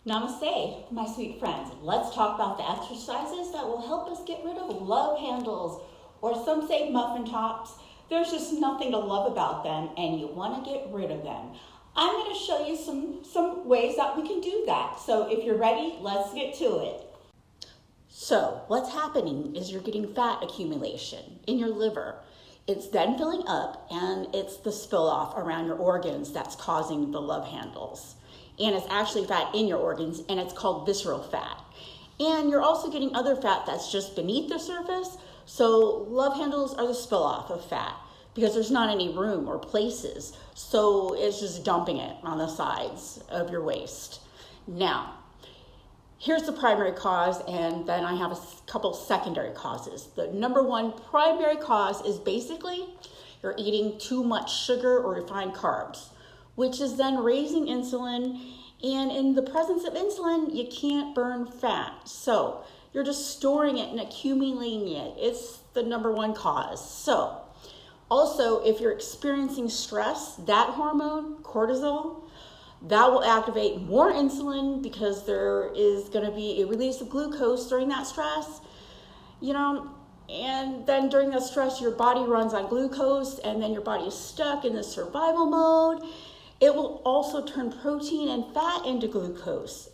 Namaste, my sweet friends. Let's talk about the exercises that will help us get rid of love handles, or some say muffin tops. There's just nothing to love about them, and you want to get rid of them. I'm going to show you some ways that we can do that. So if you're ready, let's get to it. So what's happening is you're getting fat accumulation in your liver. It's then filling up, and it's the spill off around your organs that's causing the love handles. And it's actually fat in your organs, and it's called visceral fat. And you're also getting other fat that's just beneath the surface. So love handles are the spill off of fat because there's not any room or places. So it's just dumping it on the sides of your waist. Now, here's the primary cause, and then I have a couple secondary causes. The number one primary cause is basically you're eating too much sugar or refined carbs, which is then raising insulin. And in the presence of insulin, you can't burn fat. So you're just storing it and accumulating it. It's the number one cause. So also, if you're experiencing stress, that hormone, cortisol, that will activate more insulin because there is going to be a release of glucose during that stress, and then during the stress, your body runs on glucose, and then your body is stuck in the survival mode. It will also turn protein and fat into glucose.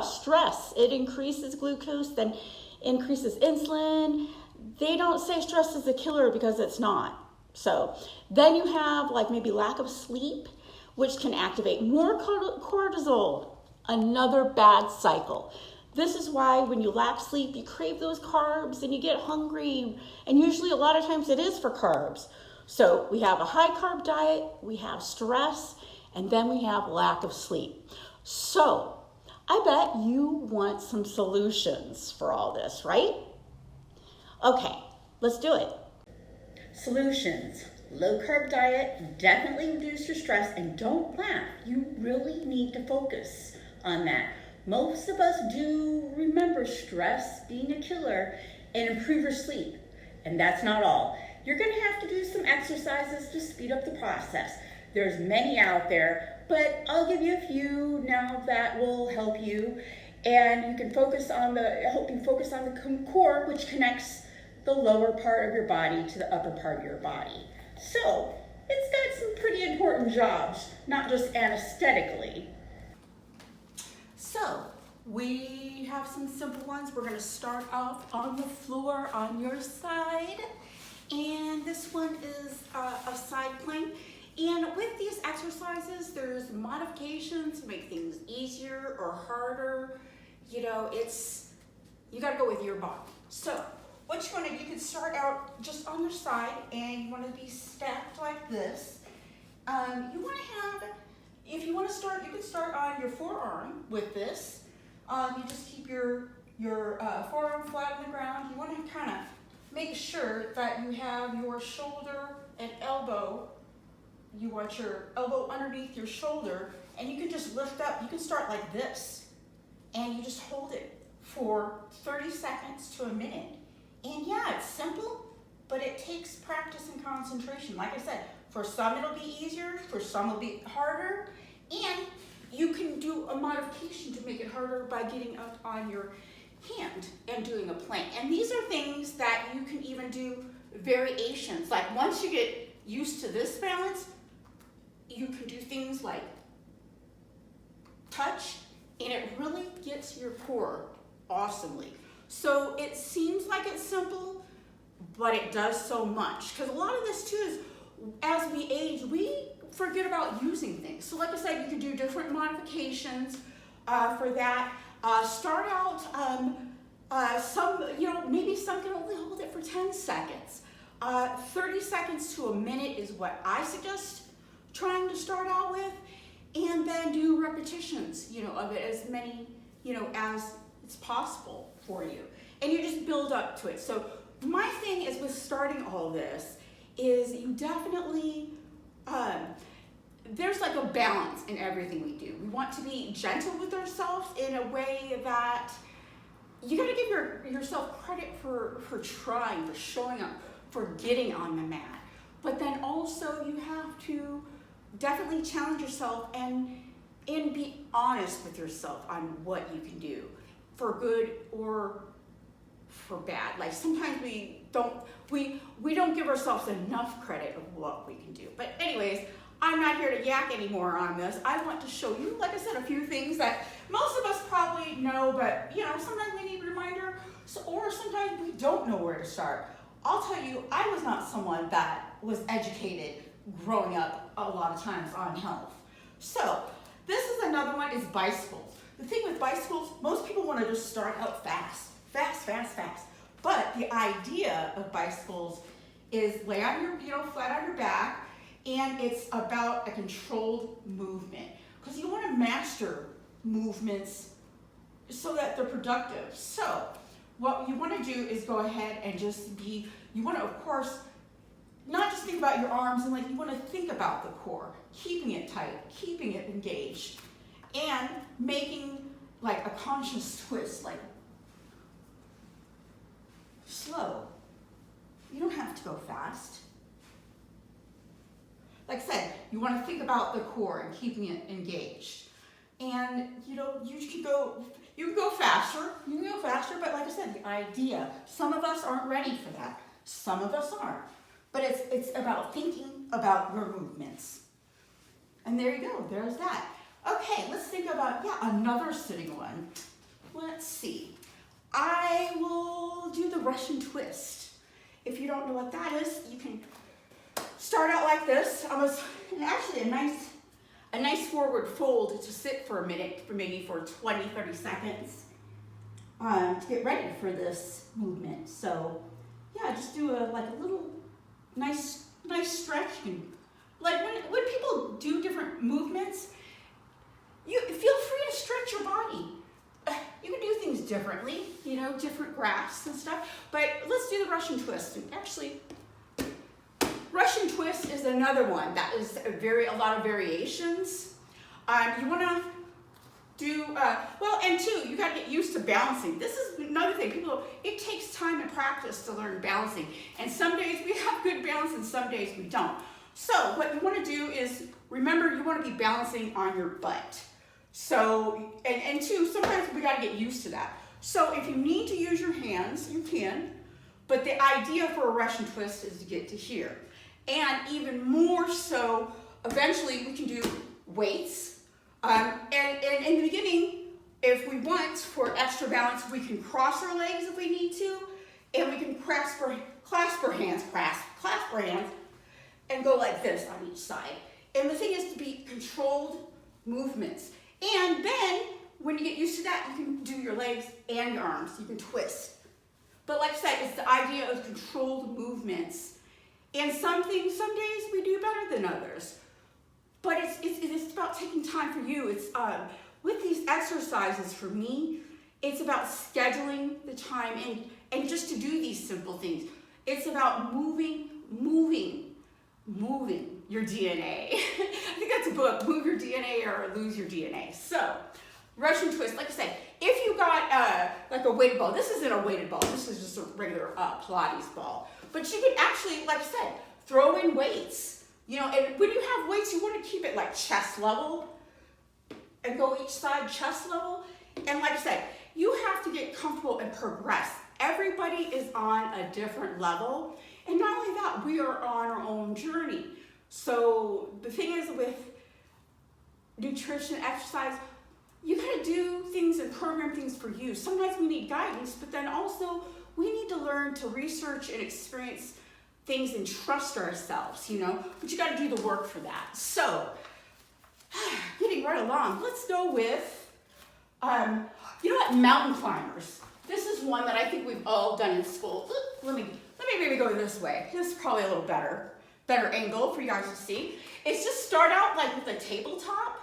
Stress. It increases glucose, then increases insulin. They don't say stress is a killer because it's not. So then you have maybe lack of sleep, which can activate more cortisol. Another bad cycle. This is why when you lack sleep, you crave those carbs and you get hungry. And usually a lot of times it is for carbs. So we have a high carb diet, we have stress, and then we have lack of sleep. So I bet you want some solutions for all this, right? Okay, let's do it. Solutions. Low carb diet, definitely reduce your stress, and don't laugh. You really need to focus on that. Most of us do remember stress being a killer and improve your sleep. And that's not all. You're gonna have to do some exercises to speed up the process. There's many out there, but I'll give you a few now that will help you. And you can help you focus on the core, which connects the lower part of your body to the upper part of your body. So it's got some pretty important jobs, not just anesthetically. So we have some simple ones. We're gonna start off on the floor on your side. And this one is a side plank. And with these exercises, there's modifications to make things easier or harder. You gotta go with your body. So you can start out just on your side, and you want to be stacked like this. If you want to start, you can start on your forearm with this. You just keep your forearm flat on the ground. You want to kind of make sure that you have your shoulder and elbow. You want your elbow underneath your shoulder, and you can just lift up. You can start like this, and you just hold it for 30 seconds to a minute. And yeah, it's simple, but it takes practice and concentration. Like I said, for some it'll be easier, for some it'll be harder, and you can do a modification to make it harder by getting up on your hand and doing a plank. And these are things that you can even do variations. Like once you get used to this balance, you can do things like touch, and it really gets your core awesomely. So it seems like it's simple, but it does so much. Because a lot of this too is, as we age, we forget about using things. So like I said, you can do different modifications for that. Start out, maybe some can only hold it for 10 seconds. 30 seconds to a minute is what I suggest trying to start out with. And then do repetitions, of it as many, as it's possible for you, and you just build up to it. So my thing is with starting all this is you definitely there's a balance in everything we do. We want to be gentle with ourselves in a way that you got to give yourself credit for trying, for showing up, for getting on the mat. But then also you have to definitely challenge yourself and and be honest with yourself on what you can do for good or for bad. Like sometimes we don't give ourselves enough credit of what we can do. But anyways, I'm not here to yak anymore on this. I want to show you, like I said, a few things that most of us probably know, but you know, sometimes we need a reminder, or sometimes we don't know where to start. I'll tell you, I was not someone that was educated growing up a lot of times on health. So this is another one, is bicycles. The thing with bicycles, most people want to just start out fast. But the idea of bicycles is lay on your, flat on your back, and it's about a controlled movement. Because you want to master movements so that they're productive. So what you want to do is go ahead and you want to, of course, not just think about your arms, and you want to think about the core, keeping it tight, keeping it engaged, and making a conscious twist, slow. You don't have to go fast. Like I said, you want to think about the core and keeping it engaged. And you can go faster, but like I said, the idea, some of us aren't ready for that. Some of us aren't. But it's about thinking about your movements. And there you go, there's that. Okay, let's think about, another sitting one. Let's see. I will do the Russian twist. If you don't know what that is, you can start out like this. Actually a nice forward fold to sit for a minute, for 20, 30 seconds to get ready for this movement. So just do a little nice stretch. When people do different movements, you feel free to stretch your body. You can do things differently, different grasps and stuff. But let's do the Russian twist. Actually, Russian twist is another one that is a lot of variations. You want to do, and two, you got to get used to balancing. This is another thing. It takes time and practice to learn balancing. And some days we have good balance and some days we don't. So what you want to do is, remember, you want to be balancing on your butt. So, and two, sometimes we got to get used to that. So if you need to use your hands, you can. But the idea for a Russian twist is to get to here. And even more so, eventually we can do weights. And in the beginning, if we want, for extra balance, we can cross our legs if we need to, and we can clasp our hands, and go like this on each side. And the thing is to be controlled movements. And then, when you get used to that, you can do your legs and your arms. You can twist. But like I said, it's the idea of controlled movements. And some days we do better than others. But it's about taking time for you. It's with these exercises, for me, it's about scheduling the time and just to do these simple things. It's about moving your DNA. I think that's a book, Move Your DNA or Lose Your DNA. So, Russian twist, like I said, if you got a weighted ball, this isn't a weighted ball, this is just a regular Pilates ball. But you can actually, like I said, throw in weights. And when you have weights, you want to keep it chest level and go each side chest level. And like I said, you have to get comfortable and progress. Everybody is on a different level. And not only that, we are on our own journey. So the thing is with nutrition, exercise, you gotta do things and program things for you. Sometimes we need guidance, but then also we need to learn to research and experience things and trust ourselves, but you gotta do the work for that. So, getting right along, let's go with, mountain climbers. This is one that I think we've all done in school. Let me maybe go this way. This is probably a little better angle for you guys to see. It's just start out with a tabletop.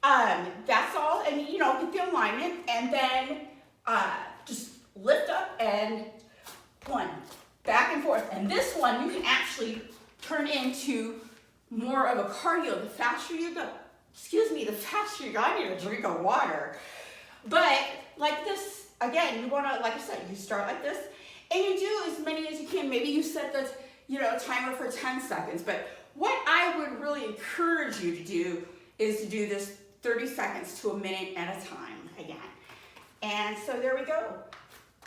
That's all, and get the alignment, and then just lift up and one, back and forth. And this one you can actually turn into more of a cardio. The faster you go, I need a drink of water. But like this, again, you wanna, like I said, you start like this, and you do as many as you can. Maybe you set the timer for 10 seconds, but what I would really encourage you to do is to do this 30 seconds to a minute at a time again. And so there we go.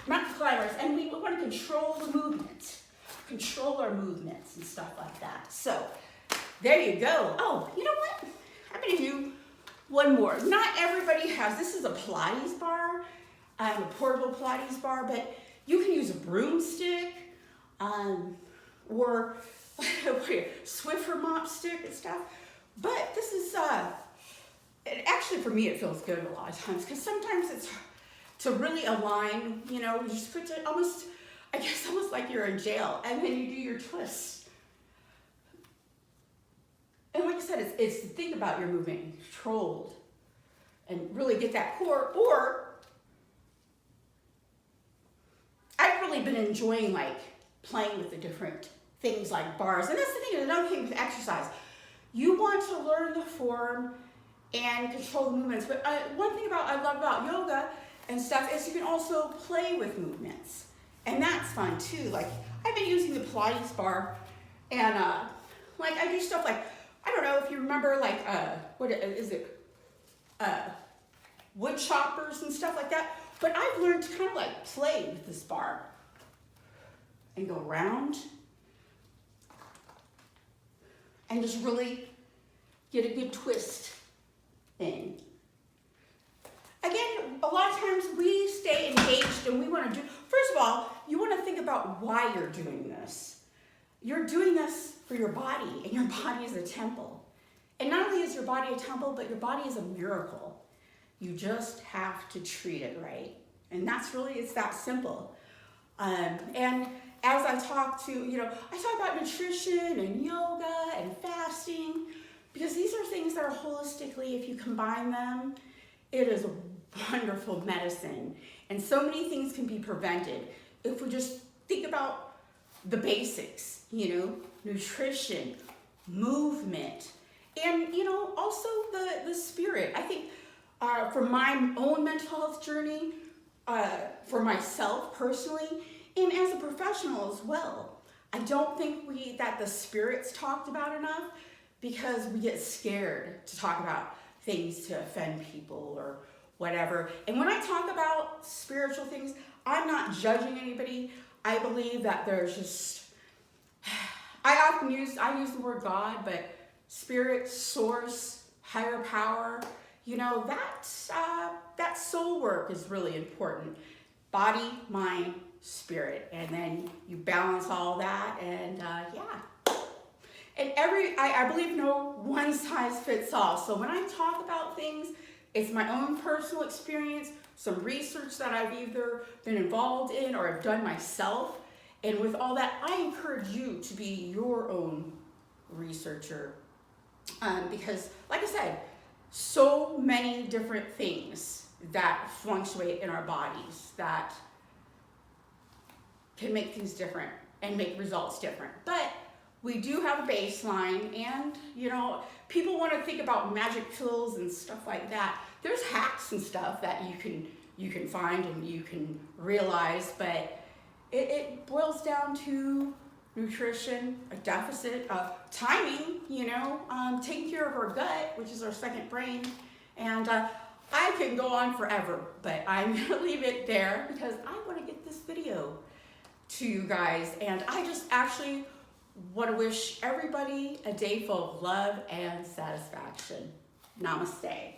Mountain climbers, and we want to control the movement, control our movements and stuff like that. So there you go. Oh, you know what? I'm going to do one more. Not everybody has, this is a Pilates bar, a portable Pilates bar, but you can use a broomstick or Swiffer mop stick and stuff. But this is, actually for me it feels good a lot of times, because sometimes it's to really align, you know, you just put it almost, I guess almost like you're in jail, and then you do your twists. And like I said, it's to think about your movement, controlled, and really get that core. Or I've really been enjoying like playing with the different things like bars. And that's the thing, another thing with exercise. You want to learn the form and control the movements. But one thing I love about yoga and stuff is you can also play with movements. And that's fun too. Like I've been using the Pilates bar, and like I do stuff like, I don't know if you remember, like what is it, wood choppers and stuff like that. But I've learned to kind of like play with this bar and go around and just really get a good twist in. Again, a lot of times we stay engaged and we want to do, first of all, you want to think about why you're doing this. You're doing this for your body, and your body is a temple. And not only is your body a temple, but your body is a miracle. You just have to treat it right. And that's really, it's that simple. And as I talk to, you know, I talk about nutrition and yoga and fasting, because these are things that are holistically, if you combine them, it is a wonderful medicine. And so many things can be prevented if we just think about the basics, you know, nutrition, movement, and, you know, also the spirit. I think for my own mental health journey, for myself personally, and as a professional as well, I don't think that the spirit's talked about enough, because we get scared to talk about things to offend people or whatever. And when I talk about spiritual things, I'm not judging anybody. I believe that there's just, I use the word God, but spirit, source, higher power, you know, that soul work is really important. Body, mind, spirit, and then you balance all that, and yeah. And I believe no one size fits all. So when I talk about things, it's my own personal experience, some research that I've either been involved in or have done myself. And with all that, I encourage you to be your own researcher. Because, like I said, so many different things that fluctuate in our bodies that can make things different and make results different. But we do have a baseline, and, you know, people want to think about magic pills and stuff like that. There's hacks and stuff that you can find and you can realize, but it boils down to nutrition, a deficit, timing, you know, taking care of our gut, which is our second brain. And I can go on forever, but I'm gonna leave it there because I want to get this video to you guys. And I just actually want to wish everybody a day full of love and satisfaction. Namaste.